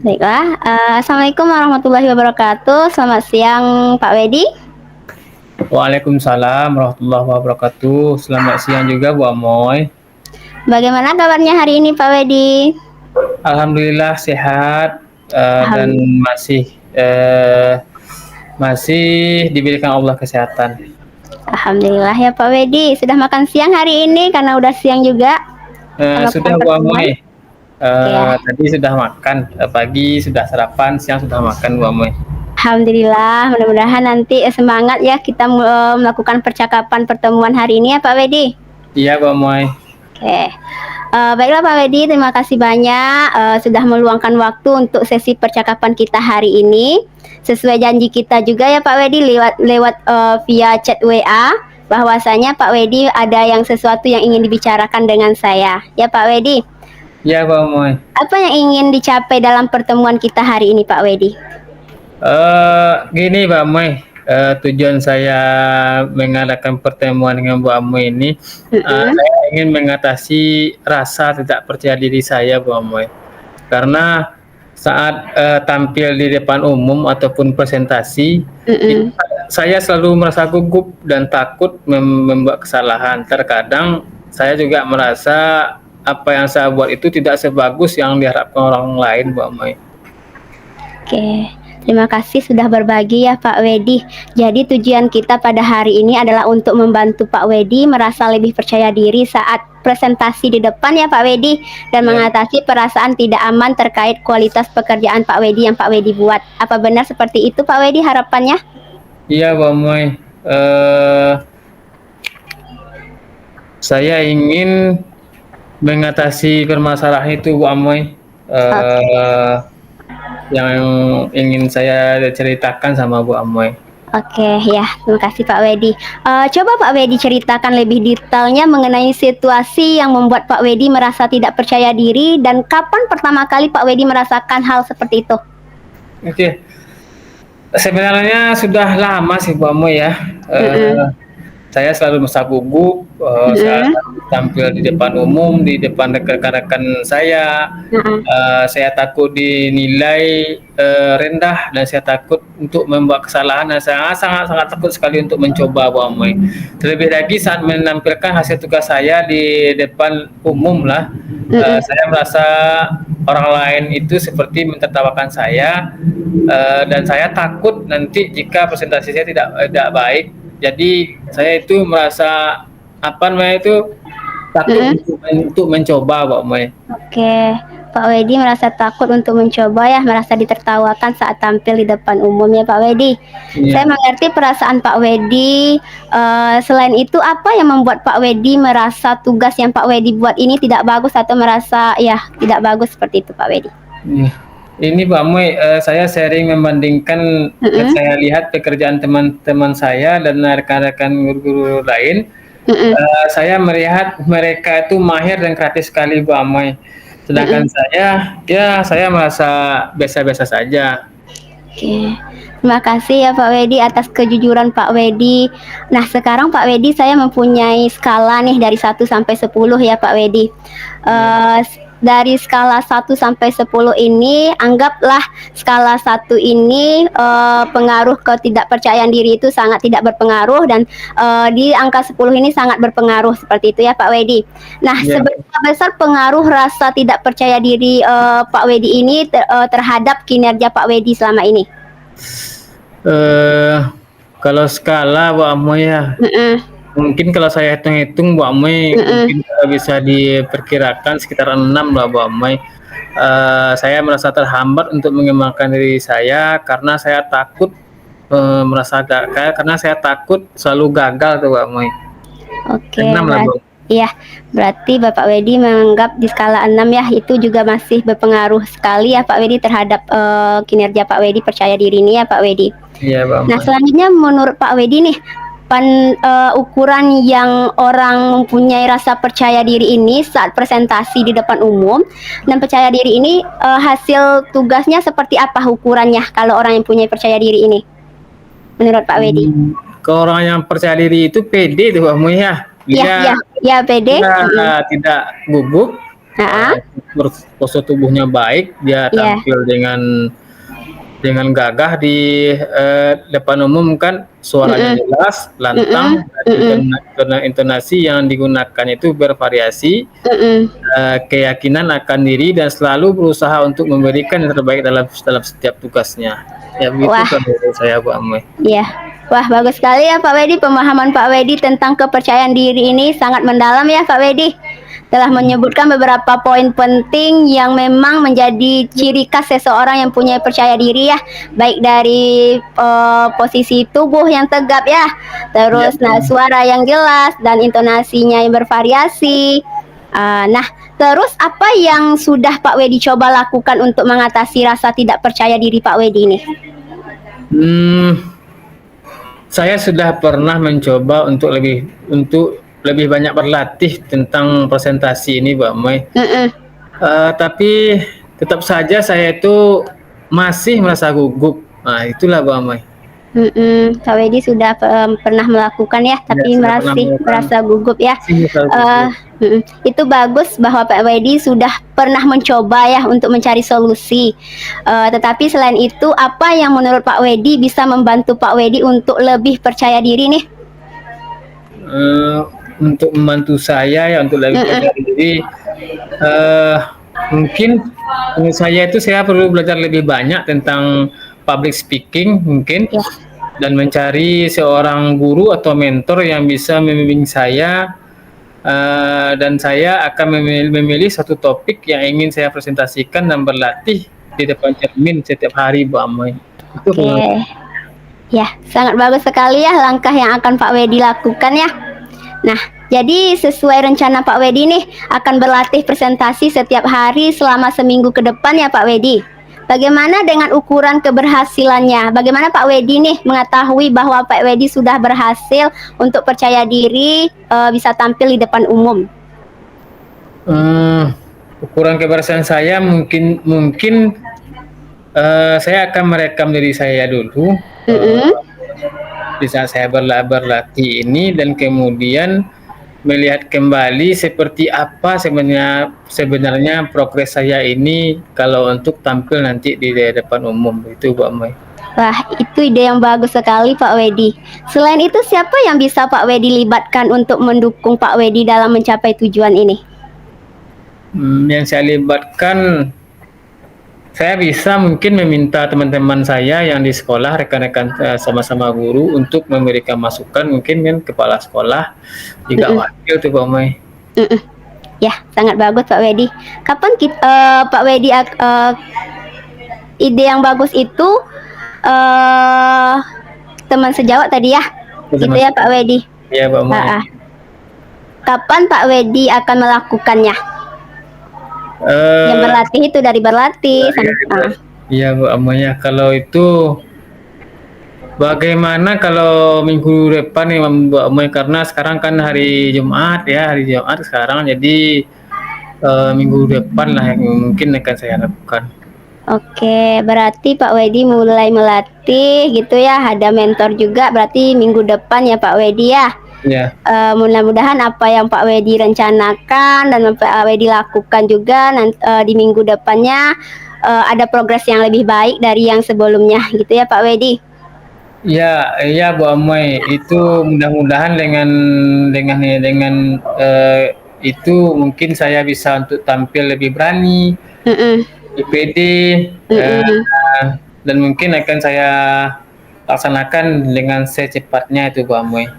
Baiklah, assalamualaikum warahmatullahi wabarakatuh. Selamat siang, Pak Wedi. Waalaikumsalam warahmatullahi wabarakatuh. Selamat siang juga Bu Amoy. Bagaimana kabarnya hari ini, Pak Wedi? Alhamdulillah sehat dan Alham- masih eh, masih diberikan Allah kesehatan. Alhamdulillah ya, Pak Wedi. Sudah makan siang hari ini karena udah siang juga. Kita Sudah melakukan Bu pertemuan. Amoy. Ya, Tadi sudah makan, pagi sudah sarapan, siang sudah makan Bu Amoy. Alhamdulillah. Mudah-mudahan nanti semangat ya kita melakukan percakapan pertemuan hari ini ya, Pak Wedi. Iya Bu Amoy. Oke. Baiklah Pak Wedi, terima kasih banyak sudah meluangkan waktu untuk sesi percakapan kita hari ini. Sesuai janji kita juga ya Pak Wedi lewat via chat WA bahwasanya Pak Wedi ada yang sesuatu yang ingin dibicarakan dengan saya. Ya Pak Wedi, Iya Bu Amoy. apa yang ingin dicapai dalam pertemuan kita hari ini Pak Wedi? Gini Mbak Amoy, tujuan saya mengadakan pertemuan dengan Bu Amoy ini, Mm-mm. saya ingin mengatasi rasa tidak percaya diri saya Bu Amoy. Karena saat tampil di depan umum ataupun presentasi, itu Mm-mm. saya selalu merasa gugup dan takut membuat kesalahan. Terkadang saya juga merasa apa yang saya buat itu tidak sebagus yang diharapkan orang lain Bu Amoy. Oke, terima kasih sudah berbagi ya Pak Wedi. Jadi tujuan kita pada hari ini adalah untuk membantu Pak Wedi merasa lebih percaya diri saat presentasi di depan ya Pak Wedi dan Ya. mengatasi perasaan tidak aman terkait kualitas pekerjaan Pak Wedi yang Pak Wedi buat. Apa benar seperti itu Pak Wedi harapannya? Iya, Mbak Moy. Eh, saya ingin mengatasi permasalahan itu, Bu Amoy. Oke. Yang ingin saya ceritakan sama Bu Amoy. Oke, ya, terima kasih Pak Wedi. Coba Pak Wedi ceritakan lebih detailnya mengenai situasi yang membuat Pak Wedi merasa tidak percaya diri dan kapan pertama kali Pak Wedi merasakan hal seperti itu? Oke, sebenarnya sudah lama sih Bu Amoy ya. Mm-mm. Saya selalu merasa gugup saat Mm-mm. tampil di depan umum, di depan rekan-rekan saya. Mm-mm. Saya takut dinilai rendah dan saya takut untuk membuat kesalahan dan saya sangat takut sekali untuk mencoba Bu Amoy. Terlebih lagi saat menampilkan hasil tugas saya di depan umum lah, Mm-mm. saya merasa orang lain itu seperti mentertawakan saya dan saya takut nanti jika presentasi saya tidak baik. Jadi saya itu merasa apa namanya itu takut Mm-mm. untuk mencoba Bu Amoy. Oke, Pak Wedi merasa takut untuk mencoba ya, merasa ditertawakan saat tampil di depan umum ya Pak Wedi. Saya Iya. mengerti perasaan Pak Wedi. Selain itu, apa yang membuat Pak Wedi merasa tugas yang Pak Wedi buat ini tidak bagus atau merasa ya tidak bagus seperti itu Pak Wedi? Iya. Ini Pak Moy, saya sharing membandingkan Mm-mm. saya lihat pekerjaan teman-teman saya dan rekan-rekan guru-guru lain. Mm-mm. Saya melihat mereka itu mahir dan kreatif sekali Bu Amoy. Sedangkan Mm-mm. saya merasa biasa-biasa saja. Oke, terima kasih ya Pak Wedi atas kejujuran Pak Wedi. Nah, sekarang Pak Wedi saya mempunyai skala nih dari 1 sampai 10 ya Pak Wedi. Iya. Dari skala 1 sampai 10 ini, anggaplah skala 1 ini pengaruh ketidakpercayaan diri itu sangat tidak berpengaruh dan di angka 10 ini sangat berpengaruh seperti itu ya Pak Wedi. Nah, Iya. seberapa besar pengaruh rasa tidak percaya diri Pak Wedi ini terhadap kinerja Pak Wedi selama ini? Eh, Kalau skala Bu Amoy ya, Mm-mm. mungkin kalau saya hitung-hitung Bu Amoy Mm-mm. mungkin bisa diperkirakan sekitar 6 lah Bu Amoy. Saya merasa terhambat untuk mengembangkan diri saya karena saya takut karena saya takut selalu gagal tuh Bu Amoy. Oke, 6 lah Bu. iya, berarti Bapak Wedi menganggap di skala 6 ya, itu juga masih berpengaruh sekali ya Pak Wedi terhadap kinerja Pak Wedi, percaya diri ini ya Pak Wedi. Iya Bu Nah, Amoy. selanjutnya menurut Pak Wedi nih, ukuran yang orang mempunyai rasa percaya diri ini saat presentasi di depan umum dan percaya diri ini hasil tugasnya seperti apa ukurannya kalau orang yang punya percaya diri ini menurut Pak Wedi? Kalau orang yang percaya diri itu pede tuh Bu Amoy ya. Iya, Dia iya, iya, pede. dia tidak gugup, Heeh. postur tubuhnya baik, dia Iya. tampil dengan gagah di depan umum kan, suaranya Mm-mm. jelas, lantang, Mm-mm. dan Mm-mm. intonasi yang digunakan itu bervariasi, Mm-mm. keyakinan akan diri dan selalu berusaha untuk memberikan yang terbaik dalam dalam setiap tugasnya. Ya begitu Wah, kalau menurut saya Bu Amoi. iya. Wah, bagus sekali ya Pak Wedi, pemahaman Pak Wedi tentang kepercayaan diri ini sangat mendalam ya Pak Wedi. Telah menyebutkan beberapa poin penting yang memang menjadi ciri khas seseorang yang punya percaya diri ya, baik dari posisi tubuh yang tegap ya, Iya terus Bu nah Amoi. suara yang jelas dan intonasinya yang bervariasi. Nah, terus apa yang sudah Pak Wedi coba lakukan untuk mengatasi rasa tidak percaya diri Pak Wedi ini? Hmm, saya sudah pernah mencoba untuk lebih banyak berlatih tentang presentasi ini, Mbak Mai. Mm-mm. Tapi tetap saja saya itu masih merasa gugup. Nah, itulah Mbak Mai. Kak Wedi sudah pernah melakukan ya, Ya, tapi sudah pernah masih melakukan, merasa gugup ya. masih merasa Eh, gugup. itu bagus bahwa Pak Wedi sudah pernah mencoba ya untuk mencari solusi. Tetapi selain itu, apa yang menurut Pak Wedi bisa membantu Pak Wedi untuk lebih percaya diri nih? Eh, untuk membantu saya ya untuk lebih Mm-mm. percaya diri, eh, mungkin menurut saya itu saya perlu belajar lebih banyak tentang public speaking mungkin, Ya. dan mencari seorang guru atau mentor yang bisa membimbing saya, dan saya akan memilih satu topik yang ingin saya presentasikan dan berlatih di depan cermin setiap hari Bu Amoy. Itu Oke. Ya, sangat bagus sekali ya langkah yang akan Pak Wedi lakukan ya. Nah, jadi sesuai rencana Pak Wedi nih akan berlatih presentasi setiap hari selama seminggu ke depan ya Pak Wedi. Bagaimana dengan ukuran keberhasilannya? Bagaimana Pak Wedi nih mengetahui bahwa Pak Wedi sudah berhasil untuk percaya diri bisa tampil di depan umum? Ukuran keberhasilan saya mungkin saya akan merekam diri saya dulu, Mm-mm. di saat saya berlatih ini, dan kemudian melihat kembali seperti apa sebenarnya progres saya ini kalau untuk tampil nanti di depan umum itu Bu Amoy. Wah, itu ide yang bagus sekali Pak Wedi. Selain itu, siapa yang bisa Pak Wedi libatkan untuk mendukung Pak Wedi dalam mencapai tujuan ini? Yang saya libatkan, saya bisa mungkin meminta teman-teman saya yang di sekolah, rekan-rekan sama-sama guru untuk memberikan masukan, mungkin kan kepala sekolah, juga Mm-mm. wakil tuh Pak Amoy. Mm-mm. Ya, sangat bagus Pak Wedi. Kapan Pak Wedi ide yang bagus itu teman sejawat tadi ya? Gitu ya Pak Wedi. Iya Pak Amoy. Kapan Pak Wedi akan melakukannya? Yang berlatih itu dari berlatih sampai Iya Bu Amoy, ya kalau itu bagaimana kalau minggu depan nih Bu Amoy, karena sekarang kan hari Jumat sekarang, jadi minggu depan lah yang mungkin akan saya lakukan. Oke, berarti Pak Wedi mulai melatih gitu ya, ada mentor juga berarti minggu depan ya Pak Wedi ya. Iya. Mudah-mudahan apa yang Pak Wedi rencanakan dan Pak Wedi lakukan juga di minggu depannya ada progres yang lebih baik dari yang sebelumnya gitu ya Pak Wedi. Ya, iya Bu Amoy, itu mudah-mudahan dengan itu mungkin saya bisa untuk tampil lebih berani, lebih pede, dan mungkin akan saya laksanakan dengan secepatnya itu Bu Amoy.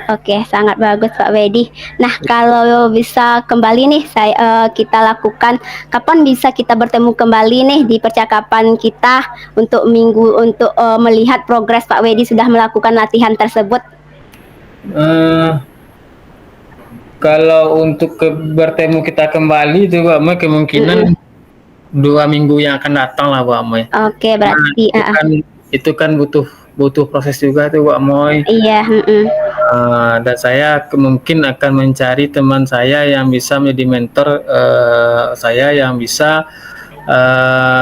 Oke, sangat bagus Pak Wedi. Nah, kalau bisa kembali nih kita lakukan, kapan bisa kita bertemu kembali nih di percakapan kita untuk melihat progres Pak Wedi sudah melakukan latihan tersebut? Kalau untuk bertemu kita kembali itu Pak Amoy kemungkinan 2 minggu yang akan datang lah Bu Amoy. Oke, berarti itu kan butuh proses juga tuh Bu Amoy. Iya. Dan saya mungkin akan mencari teman saya yang bisa menjadi mentor saya, yang bisa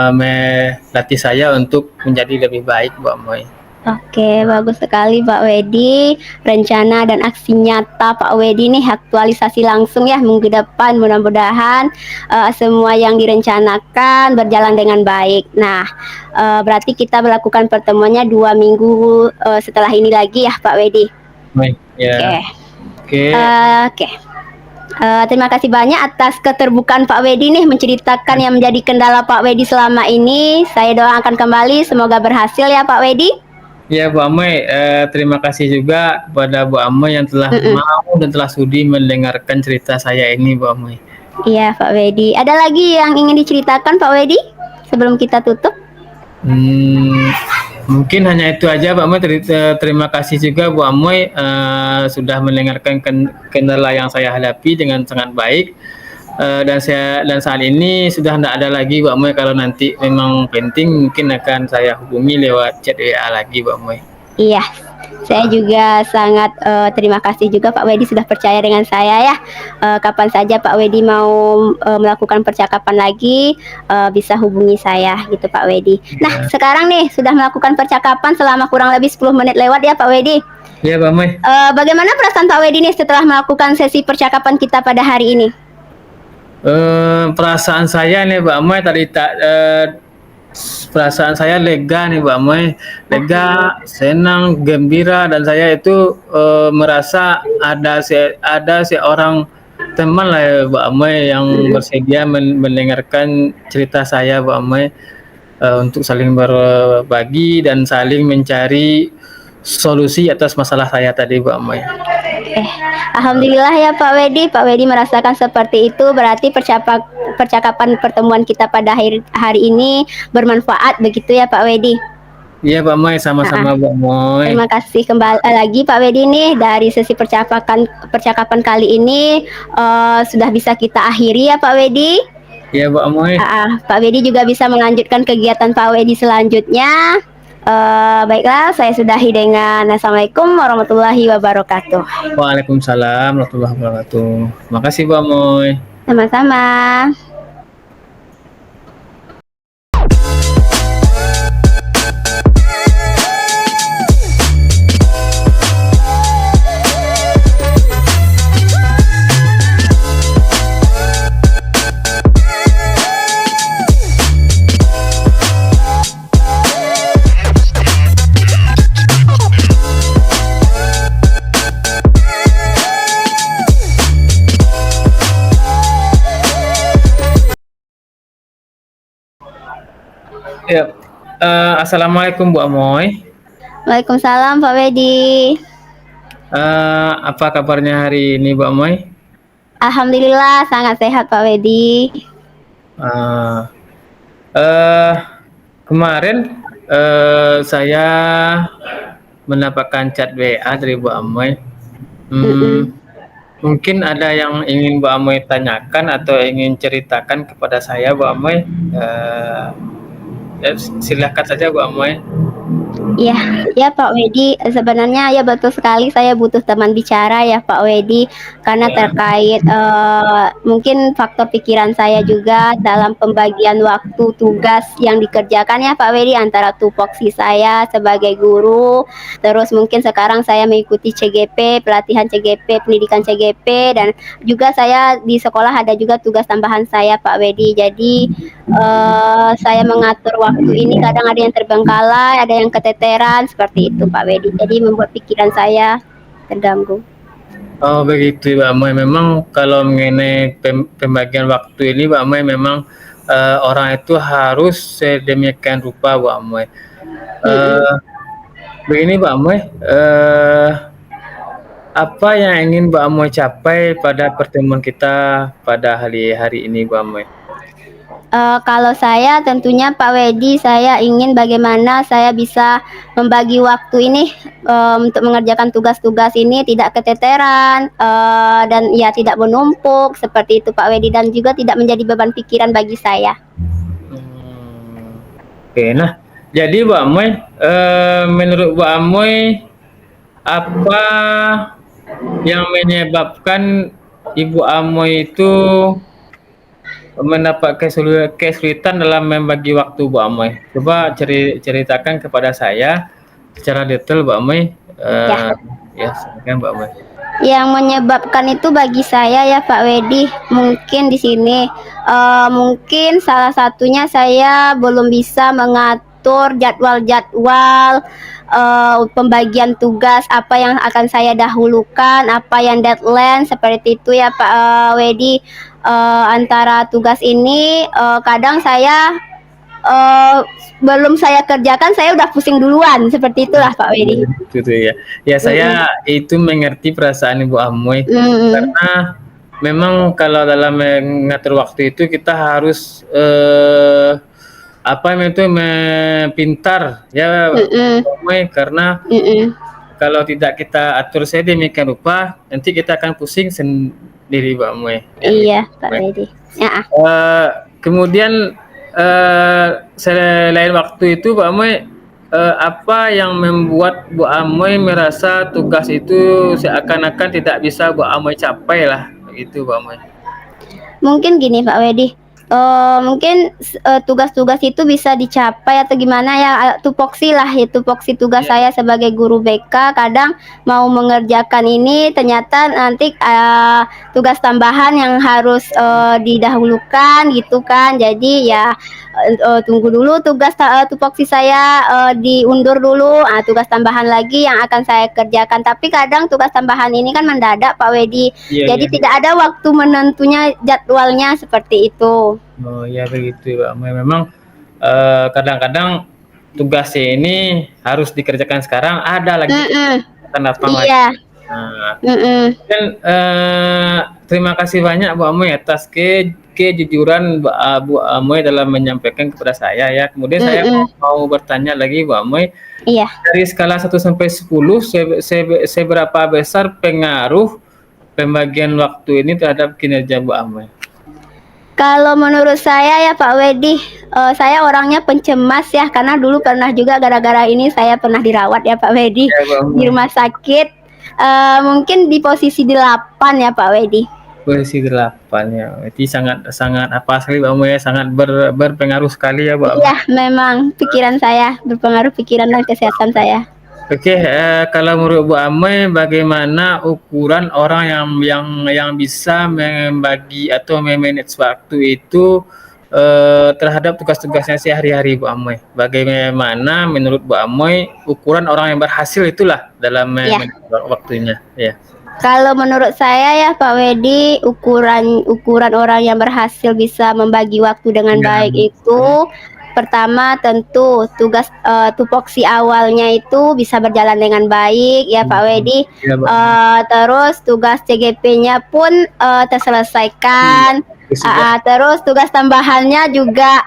melatih saya untuk menjadi lebih baik Bu Amoy. Oke, bagus sekali Pak Wedi. Rencana dan aksi nyata Pak Wedi nih aktualisasi langsung ya minggu depan. Mudah-mudahan semua yang direncanakan berjalan dengan baik. Nah, berarti kita melakukan pertemuannya 2 minggu setelah ini lagi ya Pak Wedi. Baik, Oke, ya. Oke, oke. Terima kasih banyak atas keterbukaan Pak Wedi nih menceritakan yang menjadi kendala Pak Wedi selama ini. Saya doakan kembali semoga berhasil ya Pak Wedi. ya Bu Amoy, terima kasih juga kepada Bu Amoy yang telah Mm-mm. mau dan telah sudi mendengarkan cerita saya ini Bu Amoy. Iya Pak Wedi. Ada lagi yang ingin diceritakan Pak Wedi sebelum kita tutup? Hmm, mungkin hanya itu aja Pak Amoy. Terima kasih juga Bu Amoy sudah mendengarkan kendala yang saya hadapi dengan sangat baik. Dan saat ini sudah tidak ada lagi Bu Amoy. Kalau nanti memang penting mungkin akan saya hubungi lewat chat WA lagi Bu Amoy. Iya, saya juga sangat terima kasih juga Pak Wedi sudah percaya dengan saya ya. Kapan saja Pak Wedi mau melakukan percakapan lagi, bisa hubungi saya gitu Pak Wedi. Nah, Ya, sekarang nih sudah melakukan percakapan selama kurang lebih 10 menit lewat ya Pak Wedi. ya Pak Amoy. Bagaimana perasaan Pak Wedi nih setelah melakukan sesi percakapan kita pada hari ini? Perasaan saya nih Mbak Amoy perasaan saya lega nih Mbak Amoy, lega, senang, gembira dan saya itu merasa ada seorang teman lah ya Mbak Amoy yang bersedia mendengarkan cerita saya Mbak Amoy, untuk saling berbagi dan saling mencari solusi atas masalah saya tadi Mbak Amoy. Alhamdulillah ya Pak Wedi. Pak Wedi merasakan seperti itu, berarti percakapan pertemuan kita pada hari ini bermanfaat begitu ya Pak Wedi. Iya Mbak Amoy, sama-sama Mbak Amoy. Terima kasih kembali lagi Pak Wedi nih dari sesi percakapan kali ini sudah bisa kita akhiri ya Pak Wedi. Iya Mbak Amoy. Pak Wedi juga bisa melanjutkan kegiatan Pak Wedi selanjutnya. Baiklah, saya sudahi dengan Assalamualaikum warahmatullahi wabarakatuh. Waalaikumsalam warahmatullahi wabarakatuh. Makasih Bu Amoy. Sama-sama. Ya, Assalamualaikum Bu Amoy. Waalaikumsalam Pak Wedi. Apa kabarnya hari ini Bu Amoy? Alhamdulillah sangat sehat Pak Wedi. Eh, eh, Kemarin saya mendapatkan chat WA dari Bu Amoy. Mungkin ada yang ingin Bu Amoy tanyakan atau ingin ceritakan kepada saya Bu Amoy. Ya, silakan saja Bu Amoy. Ya, ya Pak Wedi, sebenarnya ya betul sekali saya butuh teman bicara ya Pak Wedi, karena terkait mungkin faktor pikiran saya juga dalam pembagian waktu tugas yang dikerjakan ya Pak Wedi antara tupoksi saya sebagai guru, terus mungkin sekarang saya mengikuti CGP, pelatihan CGP, pendidikan CGP, dan juga saya di sekolah ada juga tugas tambahan saya Pak Wedi. Jadi saya mengatur waktu ini kadang ada yang terbengkalai, ada yang keteteran seperti itu Pak Wedi. Jadi membuat pikiran saya terganggu. Oh begitu Mbak Moy. Memang kalau mengenai pembagian waktu ini Mbak Moy memang orang itu harus sedemikian rupa Mbak Moy. Begini Mbak Moy, apa yang ingin Mbak Moy capai pada pertemuan kita pada hari ini Mbak Moy? Kalau saya tentunya Pak Wedi, saya ingin bagaimana saya bisa membagi waktu ini untuk mengerjakan tugas-tugas ini tidak keteteran dan ya tidak menumpuk seperti itu Pak Wedi, dan juga tidak menjadi beban pikiran bagi saya. Oke, nah jadi Mbak Moy, menurut Mbak Moy apa yang menyebabkan Ibu Amoy itu mendapat kesulitan dalam membagi waktu Bu Amoy? Coba ceritakan kepada saya secara detail Mbak Amoy. Ya. Ya, silakan Mbak Amoy. Yang menyebabkan itu bagi saya ya Pak Wedi, mungkin di sini mungkin salah satunya saya belum bisa mengatur jadwal-jadwal pembagian tugas, apa yang akan saya dahulukan, apa yang deadline seperti itu ya Pak Wedi. Antara tugas ini kadang saya eh, belum saya kerjakan saya udah pusing duluan, seperti itulah Pak Wedi. Gitu ya. Ya saya itu mengerti perasaan Ibu Amoy Mm-mm. karena memang kalau dalam mengatur waktu itu kita harus apa itu pintar ya Mm-mm. Ibu Amoy, karena Mm-mm. kalau tidak kita atur sedemikian rupa nanti kita akan pusing sendiri Mbak Amoy. Ya, Iya, Pak Wedi. Ya, kemudian selain waktu itu, Bu Amoy, apa yang membuat Bu Amoy merasa tugas itu seakan-akan tidak bisa Bu Amoy capai lah, begitu Bu Amoy. mungkin gini Pak Wedi. Mungkin tugas-tugas itu bisa dicapai atau gimana ya, tupoksi lah ya, tupoksi tugas saya sebagai guru BK. Kadang mau mengerjakan ini ternyata nanti tugas tambahan yang harus didahulukan gitu kan. Jadi ya tunggu dulu tugas tupoksi saya diundur dulu, tugas tambahan lagi yang akan saya kerjakan. Tapi kadang tugas tambahan ini kan mendadak Pak Wedi, jadi tidak ada waktu menentunya jadwalnya seperti itu. Oh ya begitu Pak Amoy. Memang kadang-kadang tugasnya ini harus dikerjakan sekarang, ada lagi akan datang lagi. Iya. Nah, dan terima kasih banyak Bu Amoy atas kejujuran Bu Amoy dalam menyampaikan kepada saya ya. Kemudian saya mau bertanya lagi Bu Amoy. Iya. Dari skala 1 sampai 10 seberapa besar pengaruh pembagian waktu ini terhadap kinerja Bu Amoy? Kalau menurut saya ya Pak Wedi, saya orangnya pencemas ya, karena dulu pernah juga gara-gara ini saya pernah dirawat ya Pak Wedi di rumah sakit. Mungkin di posisi 8 ya Pak Wedi. Posisi 8 ya. Berarti sangat apa sekali Mbak Amoy ya, sangat berpengaruh sekali ya Mbak Amoy. Iya, memang pikiran saya berpengaruh, pikiran dan kesehatan saya. Oke, kalau menurut Bu Amoy bagaimana ukuran orang yang bisa membagi atau memanage waktu itu terhadap tugas-tugasnya sehari-hari Bu Amoy? Bagaimana menurut Bu Amoy ukuran orang yang berhasil itulah dalam waktunya? Ya. Kalau menurut saya ya Pak Wedi, ukuran orang yang berhasil bisa membagi waktu dengan baik itu pertama tentu tugas tupoksi awalnya itu bisa berjalan dengan baik ya Pak Wedi. Terus tugas CGP-nya pun terselesaikan. Terus tugas tambahannya juga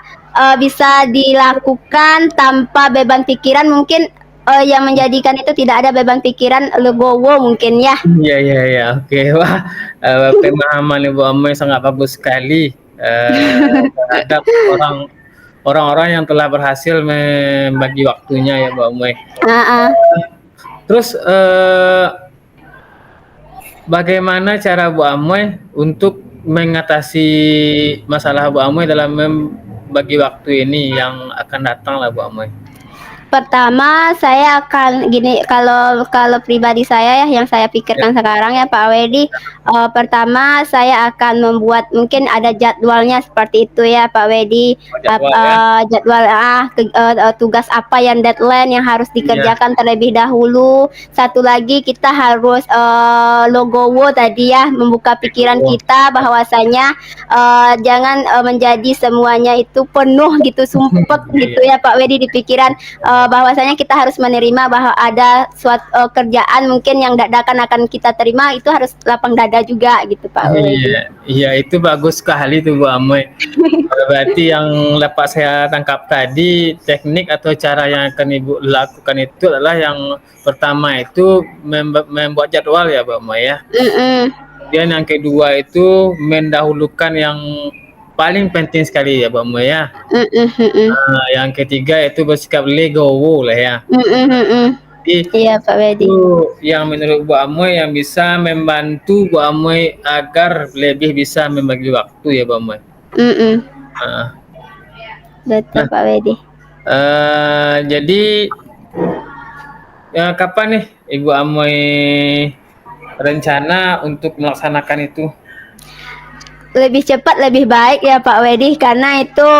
bisa dilakukan tanpa beban pikiran, mungkin yang menjadikan itu tidak ada beban pikiran, legowo mungkin ya. Iya, oke. Wah, pemahaman Ibu Amoy sangat bagus sekali terhadap orang-orang yang telah berhasil membagi waktunya ya Bu Amoy. Terus bagaimana cara Bu Amoy untuk mengatasi masalah Bu Amoy dalam membagi waktu ini yang akan datang lah Bu Amoy? Pertama saya akan gini, kalau pribadi saya ya, yang saya pikirkan sekarang ya Pak Wedi, pertama saya akan membuat, mungkin ada jadwalnya seperti itu ya Pak Wedi, jadwal tugas apa yang deadline yang harus dikerjakan terlebih dahulu. Satu lagi kita harus logowo tadi ya, membuka pikiran kita bahwasanya jangan menjadi semuanya itu penuh gitu, sumpek gitu ya Pak Wedi di pikiran, bahwasanya kita harus menerima bahwa ada suatu kerjaan mungkin yang dadakan akan kita terima, itu harus lapang dada juga gitu Pak. Iya, itu bagus sekali tuh Bu Amoy. Berarti yang dapat saya tangkap tadi, teknik atau cara yang akan Ibu lakukan itu adalah yang pertama itu membuat jadwal ya Bu Amoy ya. Kemudian yang kedua itu mendahulukan yang paling penting sekali ya Bu Amoy ya. Yang ketiga itu bersikap legowo lah ya. Iya Pak Wedi. Itu yang menurut Bu Amoy yang bisa membantu Bu Amoy agar lebih bisa membagi waktu ya Bu Amoy. Betul Pak Wedi. Jadi kapan nih Ibu Amoy rencana untuk melaksanakan itu? Lebih cepat lebih baik ya Pak Wedi, karena itu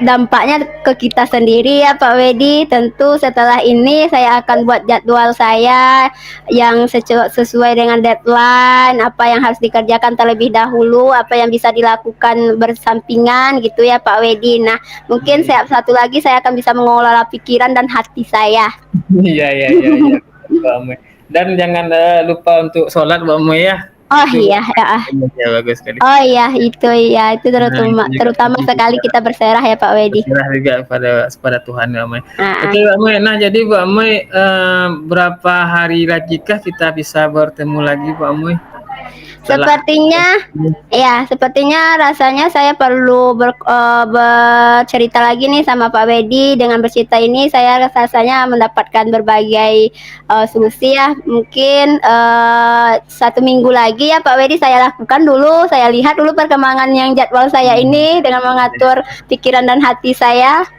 dampaknya ke kita sendiri ya Pak Wedi. Tentu setelah ini saya akan buat jadwal saya yang sesuai dengan deadline, apa yang harus dikerjakan terlebih dahulu, apa yang bisa dilakukan bersampingan gitu ya Pak Wedi. Nah, mungkin satu lagi saya akan bisa mengelola pikiran dan hati saya. Iya, iya, iya, iya, Bu Amoy. Dan jangan lupa untuk sholat Bu Amoy ya. Oh Itu iya, ya. ya bagus sekali. Oh iya, itu ya, itu terutama Itu juga terutama penting sekali juga. kita berserah ya Pak Wedi. Berserah juga pada Tuhan Bu Amoy. Ah, Oke Bu Amoy, nah jadi Bu Amoy berapa hari lagi kah kita bisa bertemu lagi Bu Amoy? Sepertinya rasanya saya perlu bercerita lagi nih sama Pak Wedi. Dengan bercerita ini saya rasanya mendapatkan berbagai solusi ya. Mungkin 1 minggu lagi ya Pak Wedi saya lakukan dulu. Saya lihat dulu perkembangan yang jadwal saya ini dengan mengatur pikiran dan hati saya.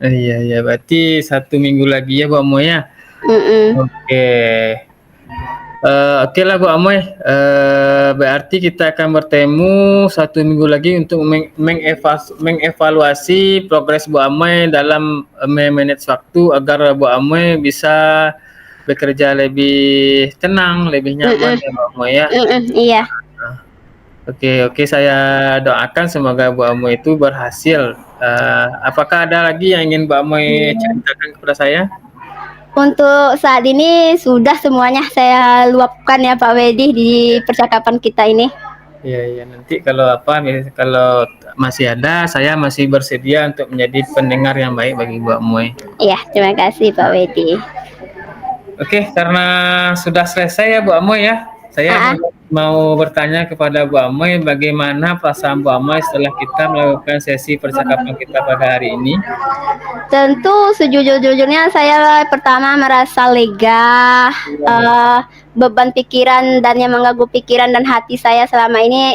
Iya, iya, berarti 1 minggu lagi ya Bu Amoy ya. Oke. Oke lah Bu Amoy, berarti kita akan bertemu 1 minggu lagi untuk mengevaluasi progres Bu Amoy dalam memanage waktu agar Bu Amoy bisa bekerja lebih tenang, lebih nyaman ya Bu Amoy ya. Iya. Oke, saya doakan semoga Bu Amoy itu berhasil. Apakah ada lagi yang ingin Bu Amoy ceritakan kepada saya? Untuk saat ini sudah semuanya saya luapkan ya Pak Wedi di percakapan kita ini. Iya, nanti kalau masih ada, saya masih bersedia untuk menjadi pendengar yang baik bagi Bu Amoy. Iya, terima kasih Pak Wedi. Oke, karena sudah selesai ya Bu Amoy ya, saya mau bertanya kepada Bu Amoy bagaimana perasaan Bu Amoy setelah kita melakukan sesi percakapan kita pada hari ini? Tentu sejujur-jujurnya saya pertama merasa lega, beban pikiran dan yang mengganggu pikiran dan hati saya selama ini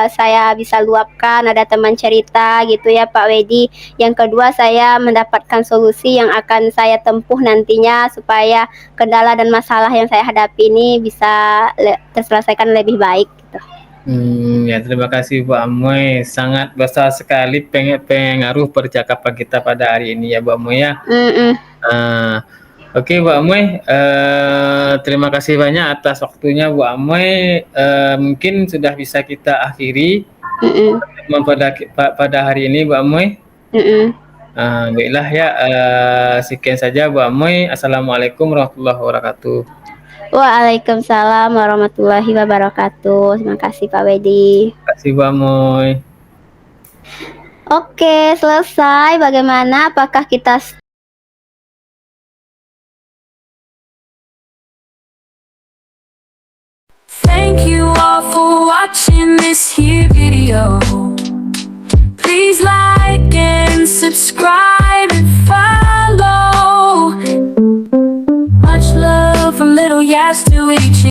saya bisa luapkan, ada teman cerita gitu ya Pak Wedi. Yang kedua saya mendapatkan solusi yang akan saya tempuh nantinya supaya kendala dan masalah yang saya hadapi ini bisa terselesaikan lebih baik gitu. Ya terima kasih Bu Amoy, sangat besar sekali pengaruh percakapan kita pada hari ini ya Bu Amoy ya. Oke Bu Amoy, terima kasih banyak atas waktunya Bu Amoy. Mungkin sudah bisa kita akhiri pada hari ini Bu Amoy. Baiklah ya, sekian saja Bu Amoy. Assalamualaikum warahmatullahi wabarakatuh. Waalaikumsalam warahmatullahi wabarakatuh. Terima kasih Pak Wedi. Terima kasih Bu Amoy. Oke, selesai. Bagaimana? Apakah kita Thank you all for watching this here video. Please like and subscribe and follow. Much love from Little Yas to each